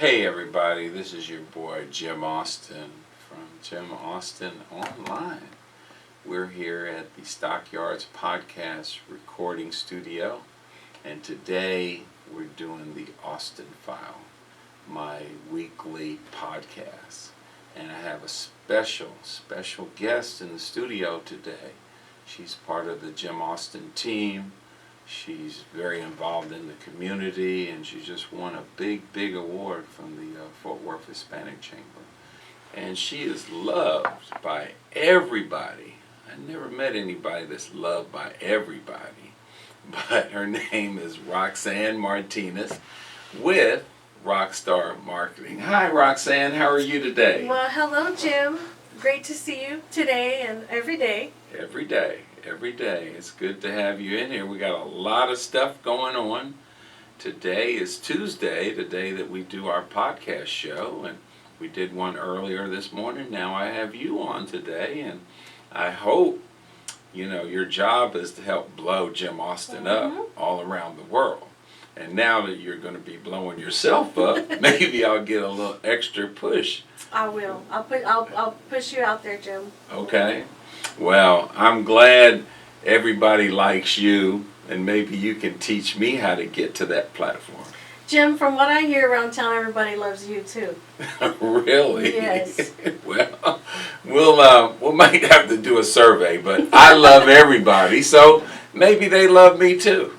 Hey everybody, this is your boy Jim Austin from Jim Austin Online. We're here at the Stockyards Podcast recording studio, and today we're doing the Austin File, my weekly podcast. And I have a special guest in the studio today. She's part of the Jim Austin team. She's very involved in the community, and she just won a big award from the Fort Worth Hispanic Chamber. And she is loved by everybody. I never met anybody that's loved by everybody. But her name is Roxanne Martinez with Roxstar Marketing. Hi, Roxanne. How are you today? Well, hello, Jim. Great to see you today and every day. Every day. It's good to have you in here. We got a lot of stuff going on. Today is Tuesday, the day that we do our podcast show, and we did one earlier this morning. Now I have you on today, and I hope, your job is to help blow Jim Austin up all around the world. And now that you're going to be blowing yourself up, maybe I'll get a little extra push. I will. I'll push you out there, Jim. Okay. Well, I'm glad everybody likes you, and maybe you can teach me how to get to that platform. Jim, from what I hear around town, everybody loves you too. Really? Yes. Well, we might have to do a survey, but I love everybody, so maybe they love me too.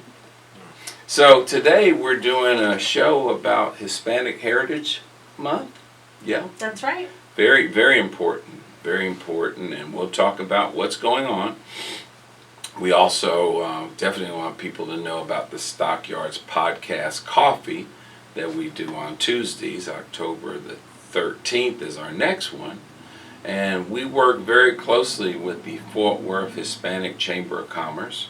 So today we're doing a show about Hispanic Heritage Month. Yeah. That's right. Very important. Very important, and we'll talk about what's going on. We also definitely want people to know about the Stockyards Podcast Coffee that we do on Tuesdays. October the 13th is our next one. And we work very closely with the Fort Worth Hispanic Chamber of Commerce.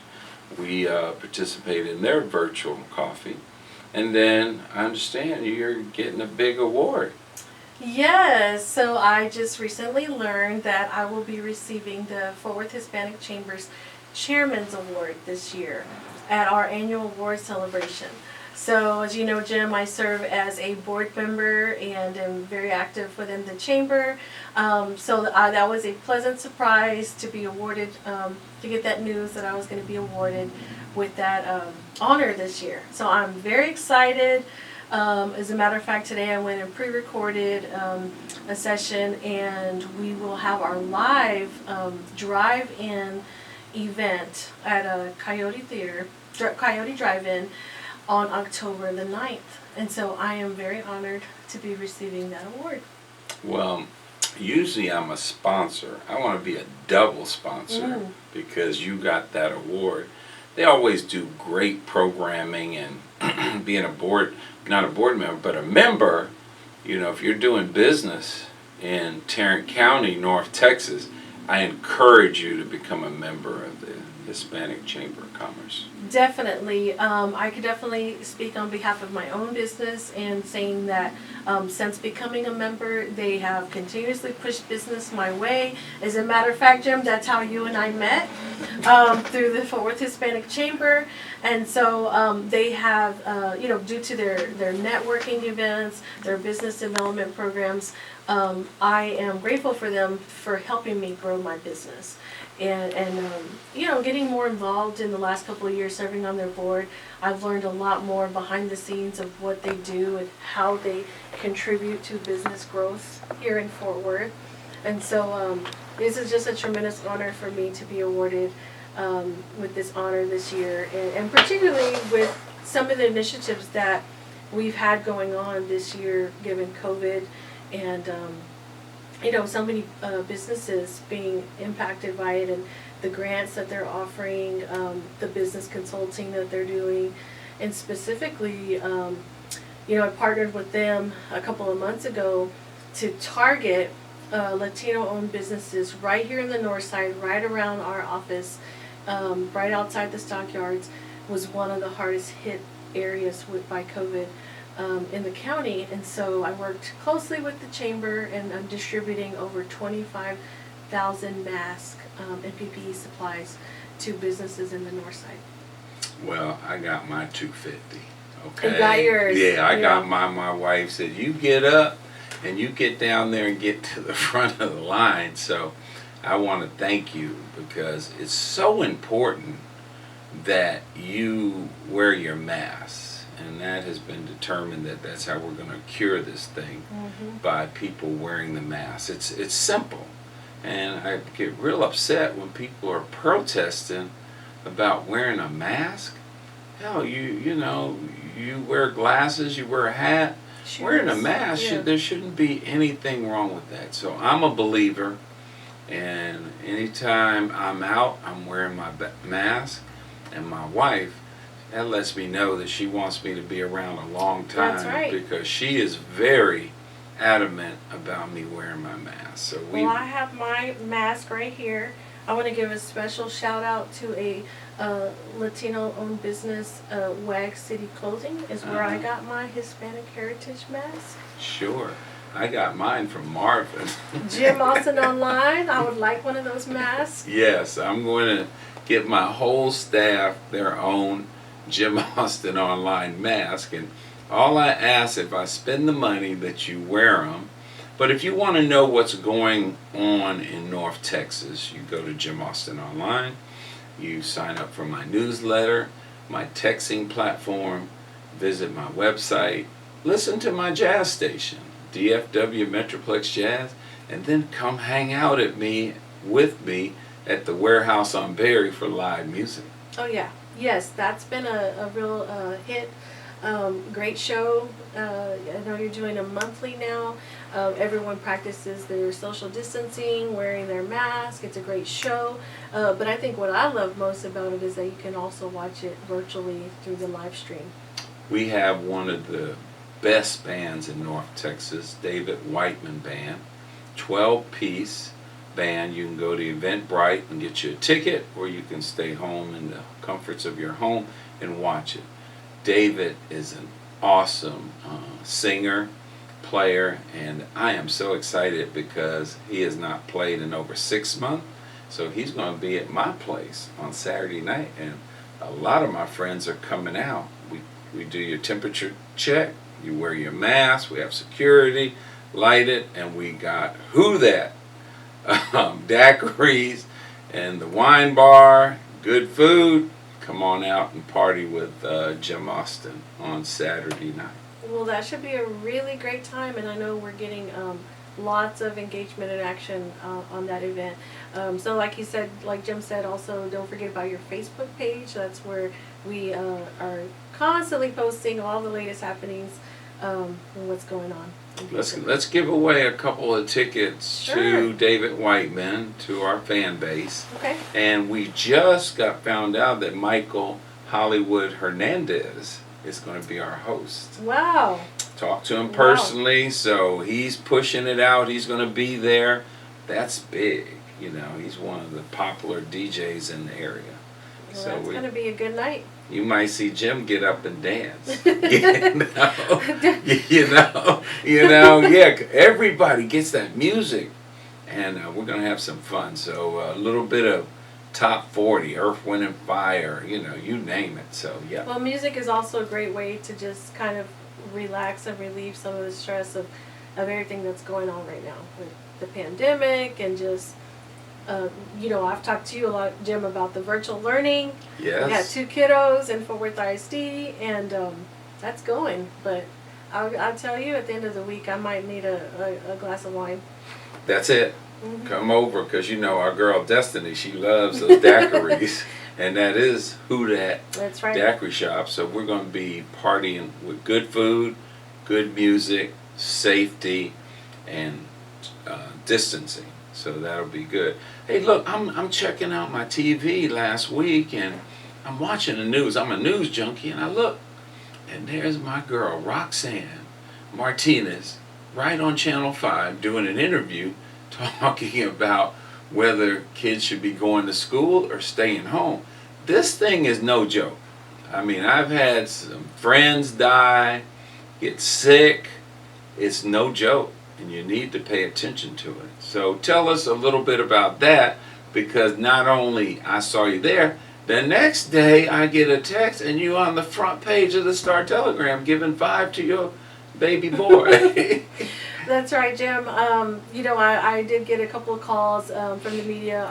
We participate in their virtual coffee. And then I understand you're getting a big award. Yes, so I just recently learned that I will be receiving the Fort Worth Hispanic Chamber's Chairman's Award this year at our annual award celebration. So as you know, Jim, I serve as a board member and am very active within the chamber. That was a pleasant surprise to be awarded, to get that news that I was going to be awarded with that honor this year. So I'm very excited. As a matter of fact, today I went and pre-recorded a session, and we will have our live drive-in event at a Coyote Drive-In on October the 9th. And so I am very honored to be receiving that award. Well, usually I'm a sponsor. I want to be a double sponsor because you got that award. They always do great programming, and being not a board member, but a member, if you're doing business in Tarrant County, North Texas, I encourage you to become a member of the Hispanic Chamber of Commerce. Definitely. I could definitely speak on behalf of my own business and saying that since becoming a member, they have continuously pushed business my way. As a matter of fact, Jim, that's how you and I met, through the Fort Worth Hispanic Chamber. And so they have, due to their networking events, their business development programs, I am grateful for them for helping me grow my business. And getting more involved in the last couple of years serving on their board, I've learned a lot more behind the scenes of what they do and how they contribute to business growth here in Fort Worth. And so this is just a tremendous honor for me to be awarded with this honor this year, and particularly with some of the initiatives that we've had going on this year given COVID and so many businesses being impacted by it, and the grants that they're offering, the business consulting that they're doing, and specifically, I partnered with them a couple of months ago to target Latino-owned businesses right here in the north side, right around our office, right outside the Stockyards, was one of the hardest hit areas by COVID. In the county, and so I worked closely with the chamber, and I'm distributing over 25,000 masks and PPE supplies to businesses in the north side. Well, I got my 250. Okay. You got yours. Yeah, I got mine. My wife said, "You get up and you get down there and get to the front of the line." So I want to thank you because it's so important that you wear your mask, and that has been determined that that's how we're going to cure this thing, by people wearing the mask. It's simple, and I get real upset when people are protesting about wearing a mask. Hell, you know, you wear glasses, you wear a hat. Shoes. Wearing a mask, there shouldn't be anything wrong with that. So I'm a believer, and anytime I'm out, I'm wearing my mask. And my wife, that lets me know that she wants me to be around a long time. That's right. Because she is very adamant about me wearing my mask. So well, I have my mask right here. I want to give a special shout out to a Latino-owned business, WAG City Clothing, is where I got my Hispanic Heritage mask. Sure. I got mine from Marvin. Jim Austin Online, I would like one of those masks. Yes, I'm going to get my whole staff their own Jim Austin Online mask. And all I ask, if I spend the money, that you wear them. But if you want to know what's going on in North Texas, you go to Jim Austin Online. You sign up for my newsletter, my texting platform, visit my website, listen to my jazz station, DFW Metroplex Jazz, and then come hang out with me at the Warehouse on Berry for live music. Oh yeah, yes, that's been a real hit. Great show. I know you're doing a monthly now. Everyone practices their social distancing, wearing their mask. It's a great show. But I think what I love most about it is that you can also watch it virtually through the live stream. We have one of the best bands in North Texas, David Whiteman Band, 12-piece band. You can go to Eventbrite and get you a ticket, or you can stay home in the comforts of your home and watch it. David is an awesome singer, player, and I am so excited because he has not played in over 6 months. So he's going to be at my place on Saturday night, and a lot of my friends are coming out. We do your temperature check, you wear your mask, we have security, light it, and we got Who That, daiquiris, and the wine bar, good food. Come on out and party with Jim Austin on Saturday night. Well, that should be a really great time, and I know we're getting lots of engagement and action on that event. So like you said, like Jim said, also don't forget about your Facebook page. That's where we are constantly posting all the latest happenings and what's going on. Let's give away a couple of tickets to David Whiteman, to our fan base. Okay. And we just got found out that Michael Hollywood Hernandez is going to be our host. Wow. Talked to him personally, so he's pushing it out. He's going to be there. That's big. You know, he's one of the popular DJs in the area. Well, that's going to be a good night. You might see Jim get up and dance. Yeah. Everybody gets that music, and we're gonna have some fun. So a little bit of top 40, Earth, Wind and Fire, you name it. So yeah. Well, music is also a great way to just kind of relax and relieve some of the stress of everything that's going on right now with the pandemic and just. I've talked to you a lot, Jim, about the virtual learning. Yes. We got 2 kiddos in Fort Worth ISD, and that's going. But I'll tell you, at the end of the week, I might need a glass of wine. That's it. Mm-hmm. Come over, because our girl Destiny, she loves those daiquiris. And that is Who That. That's right. Daiquiri shop. So we're going to be partying with good food, good music, safety, and distancing. So that'll be good. Hey, look, I'm checking out my TV last week, and I'm watching the news. I'm a news junkie, and I look, and there's my girl, Roxanne Martinez, right on Channel 5, doing an interview talking about whether kids should be going to school or staying home. This thing is no joke. I mean, I've had some friends die, get sick. It's no joke, and you need to pay attention to it. So tell us a little bit about that, because not only I saw you there, The next day, I get a text, and you on the front page of the Star Telegram giving 5 to your baby boy. That's right, Jim. I did get a couple of calls from the media.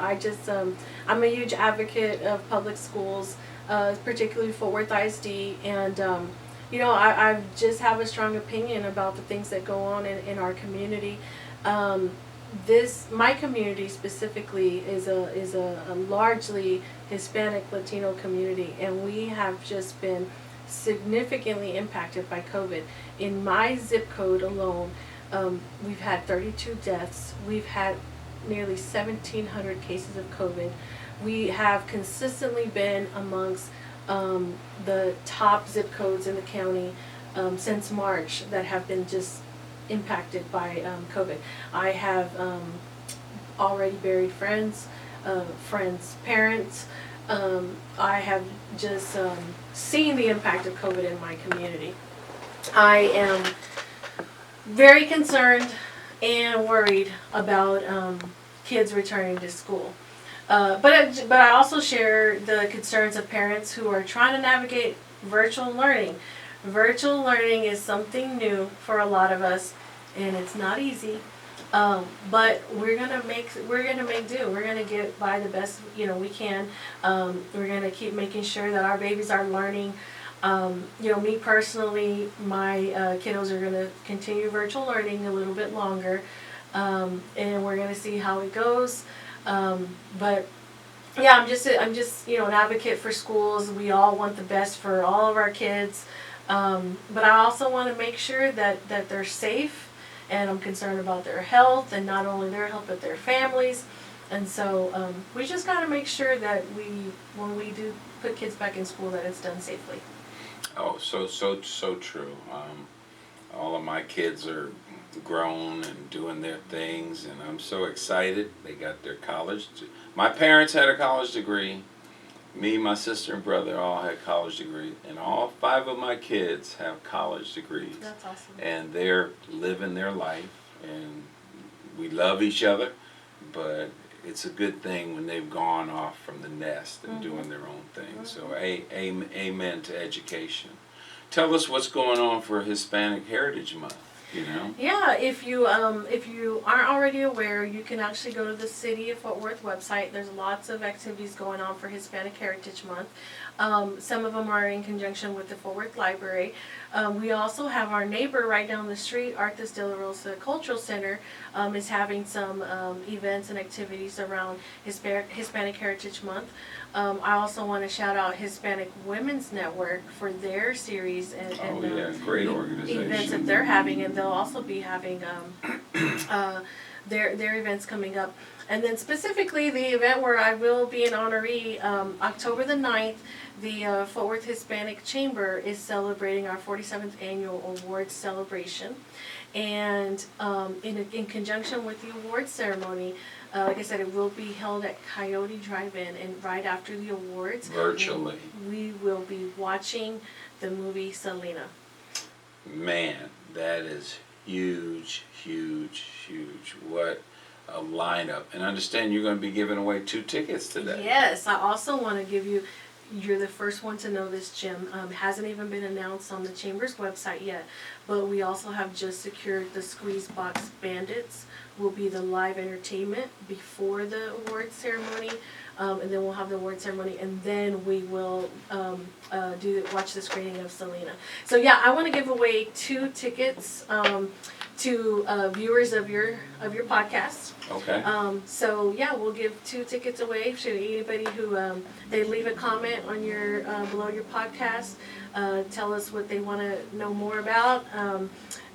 I'm a huge advocate of public schools, particularly Fort Worth ISD, and I just have a strong opinion about the things that go on in our community. My community specifically is a largely Hispanic Latino community, and we have just been significantly impacted by COVID. In my zip code alone, we've had 32 deaths. We've had nearly 1,700 cases of COVID. We have consistently been amongst the top zip codes in the county since March that have been just impacted by COVID. I have already buried friends, parents. I have just seen the impact of COVID in my community. I am very concerned and worried about kids returning to school. But I also share the concerns of parents who are trying to navigate virtual learning. Virtual learning is something new for a lot of us, and it's not easy. But we're gonna make do. We're gonna get by the best we can. We're gonna keep making sure that our babies are learning. Me personally, my kiddos are gonna continue virtual learning a little bit longer, and we're gonna see how it goes. But yeah, I'm just an advocate for schools. We all want the best for all of our kids, but I also want to make sure that they're safe, and I'm concerned about their health, and not only their health but their families. And so we just got to make sure that when we do put kids back in school, that it's done safely. Oh, so true. All of my kids are grown and doing their things, and I'm so excited. They got their college. My parents had a college degree. Me, my sister, and brother all had college degrees, and all 5 of my kids have college degrees. That's awesome. And they're living their life, and we love each other, but it's a good thing when they've gone off from the nest and doing their own thing. So amen to education. Tell us what's going on for Hispanic Heritage Month. Yeah, if you aren't already aware, you can actually go to the City of Fort Worth website. There's lots of activities going on for Hispanic Heritage Month. Some of them are in conjunction with the Fort Worth Library. We also have our neighbor right down the street, Arthas de la Rosa Cultural Center, is having some events and activities around Hispanic Heritage Month. I also want to shout out Hispanic Women's Network for their series and great organization. Events that they're having, and they'll also be having their events coming up. And then specifically the event where I will be an honoree, October the 9th, the Fort Worth Hispanic Chamber is celebrating our 47th annual awards celebration. And in conjunction with the awards ceremony, like I said, it will be held at Coyote Drive-In, and right after the awards, virtually, we will be watching the movie Selena. Man, that is huge. What a lineup. And understand you're going to be giving away 2 tickets today. Yes, I also want to give you're the first one to know this, Jim. Hasn't even been announced on the Chamber's website yet, but we also have just secured the Squeeze Box Bandits will be the live entertainment before the award ceremony, and then we'll have the award ceremony, and then we will watch the screening of Selena. So yeah, I want to give away 2 tickets to viewers of your podcast. Okay. So yeah, we'll give 2 tickets away to anybody who they leave a comment on your below your podcast. Tell us what they want to know more about.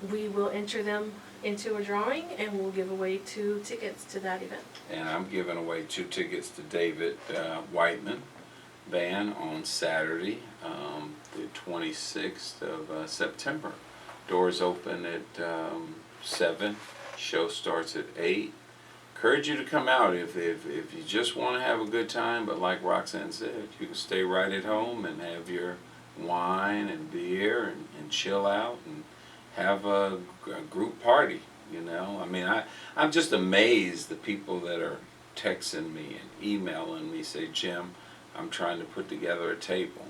We will enter them into a drawing, and we'll give away 2 tickets to that event. And I'm giving away 2 tickets to David Whiteman Band on Saturday, the 26th of September. Doors open at 7. Show starts at 8. Encourage you to come out if you just want to have a good time. But like Roxanne said, you can stay right at home and have your wine and beer and chill out and have a group party. I mean, I'm just amazed the people that are texting me and emailing me say, Jim, I'm trying to put together a table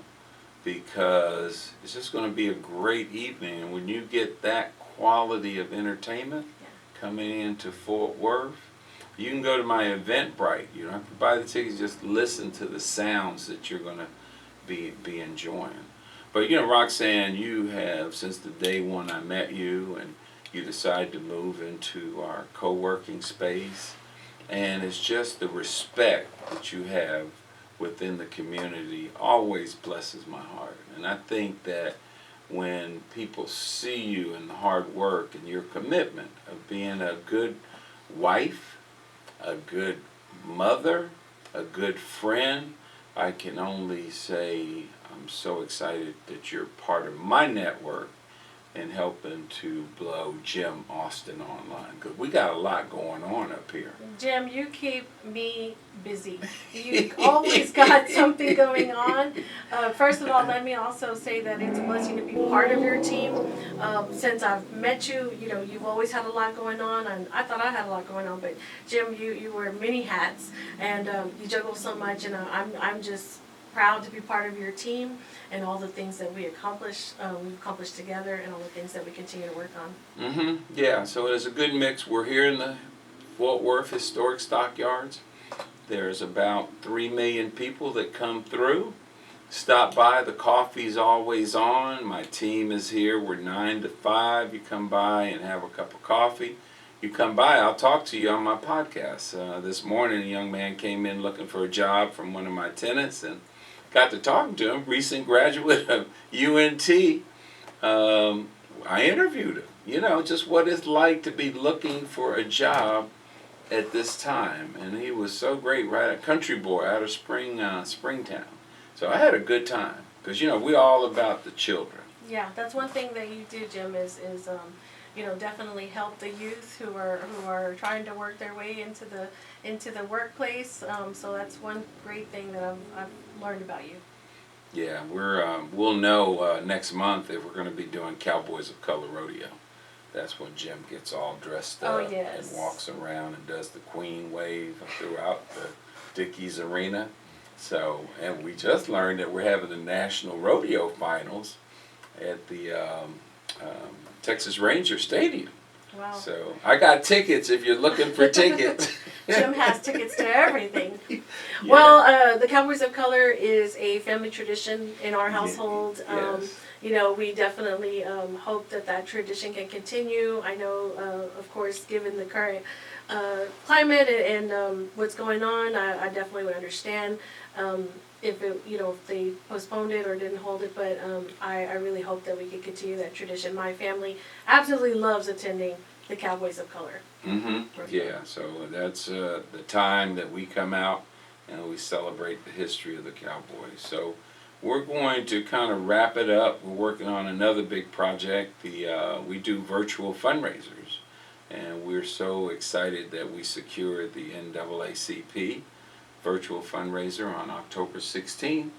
because it's just going to be a great evening. And when you get that quality of entertainment coming into Fort Worth, you can go to my Eventbrite. You don't have to buy the tickets, just listen to the sounds that you're going to be enjoying. But Roxanne, you have, since the day one I met you, and you decided to move into our co-working space, and it's just the respect that you have within the community always blesses my heart. And I think that when people see you and the hard work and your commitment of being a good wife, a good mother, a good friend, I can only say I'm so excited that you're part of my network and helping to blow Jim Austin online, because we got a lot going on up here. Jim, you keep me busy. You always got something going on. First of all, let me also say that it's a blessing to be part of your team. Since I've met you, you've always had a lot going on, and I thought I had a lot going on, but Jim, you wear many hats, and you juggle so much, and I'm just proud to be part of your team and all the things that we've accomplished together, and all the things that we continue to work on. Yeah, so it's a good mix. We're here in the Fort Worth Historic Stockyards. There's about 3 million people that come through. Stop by, the coffee's always on. My team is here. We're 9 to 5. You come by and have a cup of coffee. You come by, I'll talk to you on my podcast. This morning, a young man came in looking for a job from one of my tenants, and got to talking to him, recent graduate of UNT. I interviewed him, just what it's like to be looking for a job at this time. And he was so great, right? A country boy out of Springtown. So I had a good time, because, we're all about the children. Yeah, that's one thing that you do, Jim, is definitely help the youth who are trying to work their way into the workplace. So that's one great thing that I've learned about you. Yeah, we'll know next month if we're going to be doing Cowboys of Color Rodeo. That's when Jim gets all dressed up and walks around and does the Queen wave throughout the Dickies Arena. So, and we just learned that we're having the National Rodeo Finals at the Texas Ranger Stadium. Wow. So I got tickets if you're looking for tickets. Jim has tickets to everything. Yeah. Well, the Cowboys of Color is a family tradition in our household. Yes. We definitely hope that tradition can continue. I know, of course, given the current climate and what's going on, I definitely would understand if they postponed it or didn't hold it. But I really hope that we can continue that tradition. My family absolutely loves attending the Cowboys of Color. Yeah, so that's the time that we come out and we celebrate the history of the Cowboys. So we're going to kind of wrap it up. We're working on another big project. We do virtual fundraisers, and we're so excited that we secured the NAACP virtual fundraiser on October 16th.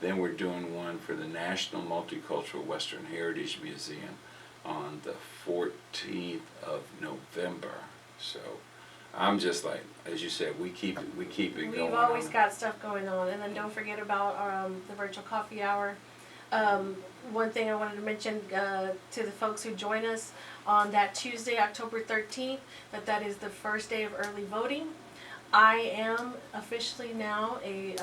Then we're doing one for the National Multicultural Western Heritage Museum on the 14th of November. So I'm just like, as you said, we keep it going. We've always got stuff going on. And then don't forget about the virtual coffee hour. One thing I wanted to mention to the folks who join us on that Tuesday, October 13th, that is the first day of early voting. I am officially now a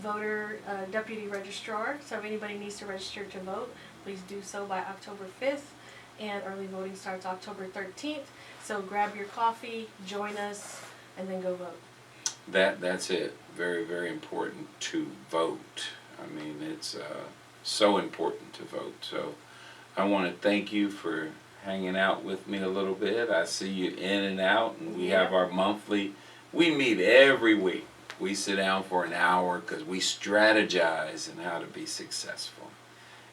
voter deputy registrar, so if anybody needs to register to vote, please do so by October 5th, and early voting starts October 13th. So grab your coffee, join us, and then go vote. That's it. Very, very important to vote. I mean, it's so important to vote. So I want to thank you for hanging out with me a little bit. I see you in and out, and we have our monthly. We meet every week. We sit down for an hour because we strategize on how to be successful.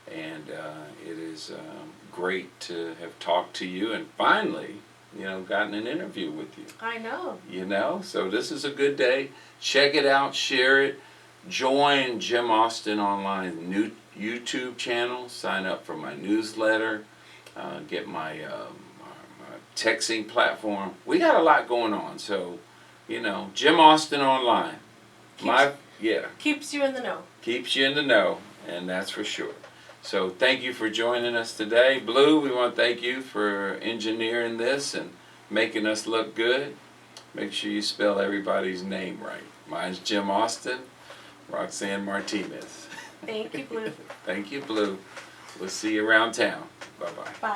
And it is great to have talked to you and finally, gotten an interview with you. I know. So this is a good day. Check it out, share it. Join Jim Austin Online new YouTube channel. Sign up for my newsletter. Get my texting platform. We got a lot going on. So, Jim Austin Online. Yeah. Keeps you in the know. Keeps you in the know, and that's for sure. So thank you for joining us today. Blue, we want to thank you for engineering this and making us look good. Make sure you spell everybody's name right. Mine's Jim Austin, Roxanne Martinez. Thank you, Blue. Thank you, Blue. We'll see you around town. Bye-bye. Bye.